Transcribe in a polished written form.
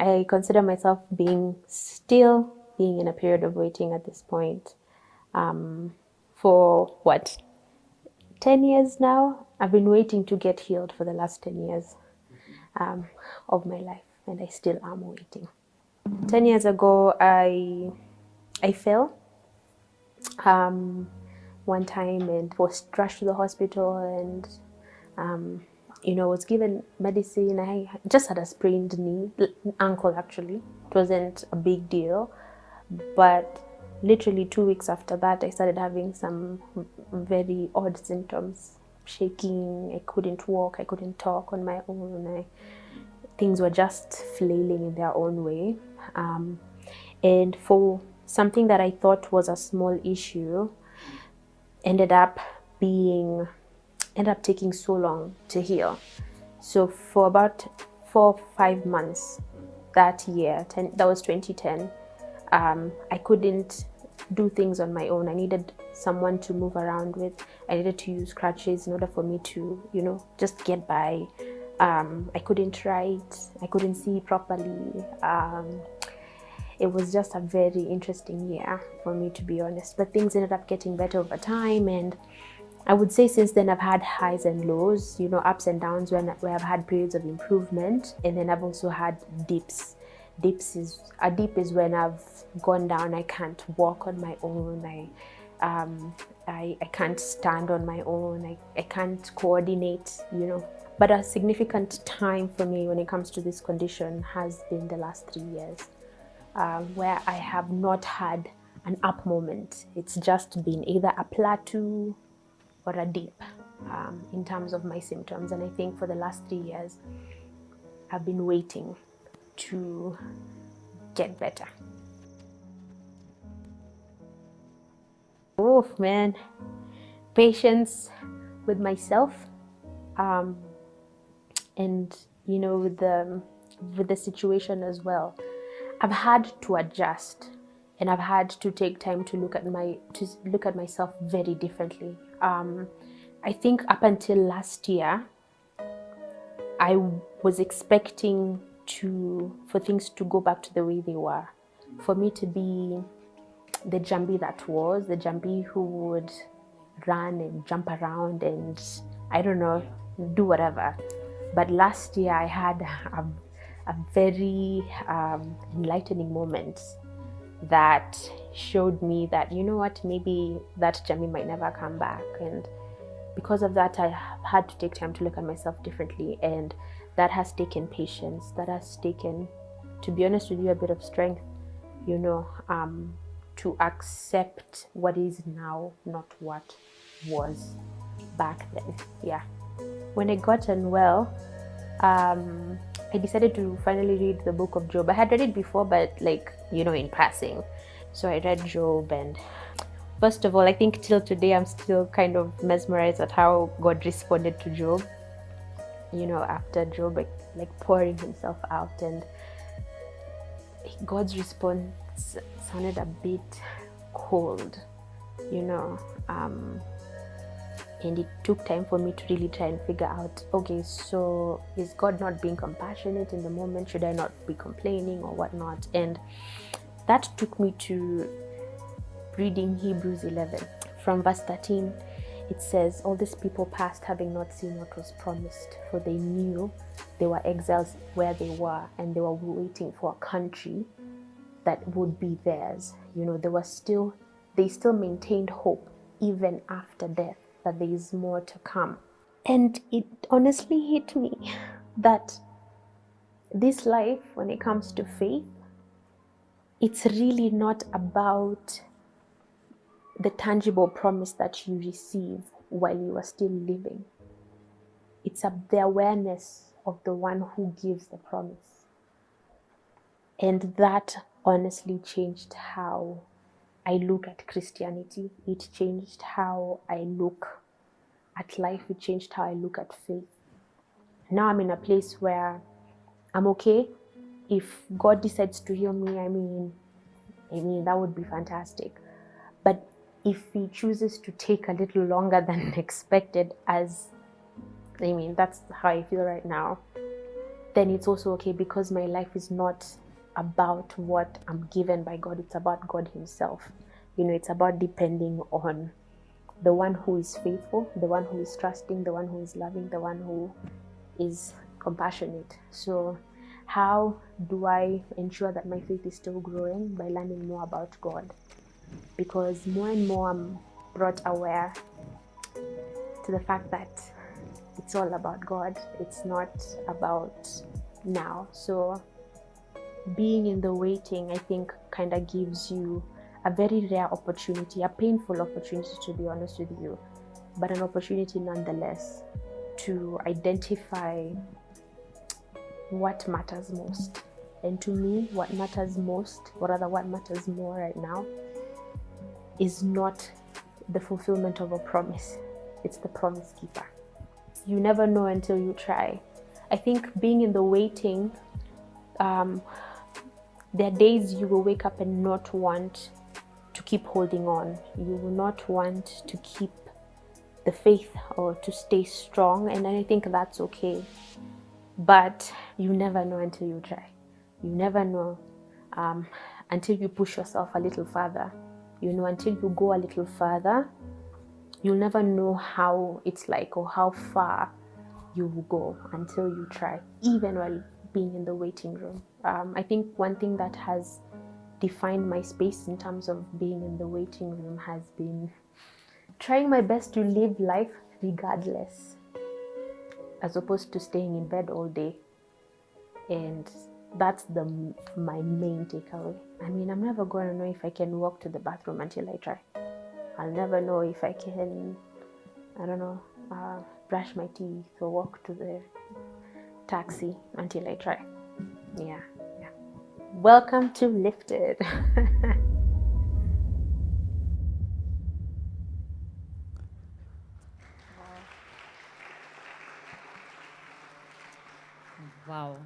I consider myself still being in a period of waiting at this point. For what, 10 years now? I've been waiting to get healed for the last 10 years of my life, and I still am waiting. 10 years ago, I fell one time and was rushed to the hospital, and was given medicine. I just had a sprained ankle actually. It wasn't a big deal, but literally 2 weeks after that, I started having some very odd symptoms. Shaking, I couldn't walk, I couldn't talk on my own. Things were just flailing in their own way. And for something that I thought was a small issue, ended up taking so long to heal. So for about 4-5 months that year, that was 2010, I couldn't do things on my own. I needed someone to move around with. I needed to use crutches in order for me to, just get by. I couldn't write. I couldn't see properly. It was just a very interesting year for me, to be honest. But things ended up getting better over time, and I would say since then I've had highs and lows, ups and downs, where I've had periods of improvement, and then I've also had dips. A dip is when I've gone down. I can't walk on my own. I can't stand on my own. I can't coordinate, But a significant time for me when it comes to this condition has been the last 3 years, where I have not had an up moment. It's just been either a plateau or a dip in terms of my symptoms. And I think for the last 3 years, I've been waiting to get better. Oh man, patience with myself, and with the situation as well. I've had to adjust, and I've had to take time to look at myself very differently. I think up until last year, I was expecting for things to go back to the way they were, for me to be the Njambi the Njambi who would run and jump around and, I don't know, do whatever. But last year I had a very enlightening moment that showed me that, maybe that Njambi might never come back. And because of that, I had to take time to look at myself differently, and that has taken patience. That has taken, to be honest with you, a bit of strength, to accept what is now, not what was back then. Yeah. When I got unwell, I decided to finally read the book of Job. I had read it before, but in passing. So I read Job, and first of all, I think till today I'm still kind of mesmerized at how God responded to Job. After Job pouring himself out, and God's response sounded a bit cold, and it took time for me to really try and figure out, okay, so is God not being compassionate in the moment? Should I not be complaining or whatnot? And that took me to reading Hebrews 11. From verse 13, it says, all these people passed, having not seen what was promised, for they knew they were exiles where they were, and they were waiting for a country that would be theirs. They still maintained hope even after death, that there is more to come. And it honestly hit me that this life, when it comes to faith, it's really not about the tangible promise that you receive while you are still living. It's the awareness of the one who gives the promise. And that honestly changed how I look at Christianity. It changed how I look at life. It changed how I look at faith. Now I'm in a place where I'm okay. If God decides to heal me, I mean, that would be fantastic. But if he chooses to take a little longer than expected, that's how I feel right now, then it's also okay, because my life is not about what I'm given by God, it's about God Himself. It's about depending on the one who is faithful, the one who is trusting, the one who is loving, the one who is compassionate. So how do I ensure that my faith is still growing? By learning more about God, because more and more I'm brought aware to the fact that it's all about God. It's not about now. So being in the waiting, I think, kind of gives you a very rare opportunity, a painful opportunity, to be honest with you, but an opportunity nonetheless to identify what matters most. And to me, what matters most, or rather what matters more right now, is not the fulfillment of a promise. It's the promise keeper. You never know until you try. I think being in the waiting, there are days you will wake up and not want to keep holding on. You will not want to keep the faith or to stay strong, and I think that's okay. But you never know until you try. You never know until you push yourself a little further. Until you go a little further, you'll never know how it's like or how far you will go until you try, even while being in the waiting room. I think one thing that has defined my space in terms of being in the waiting room has been trying my best to live life regardless, as opposed to staying in bed all day. And that's my main takeaway. I'm never going to know if I can walk to the bathroom until I try. I'll never know if I can, brush my teeth or walk to the taxi until I try. Yeah. Welcome to Lifted. Wow.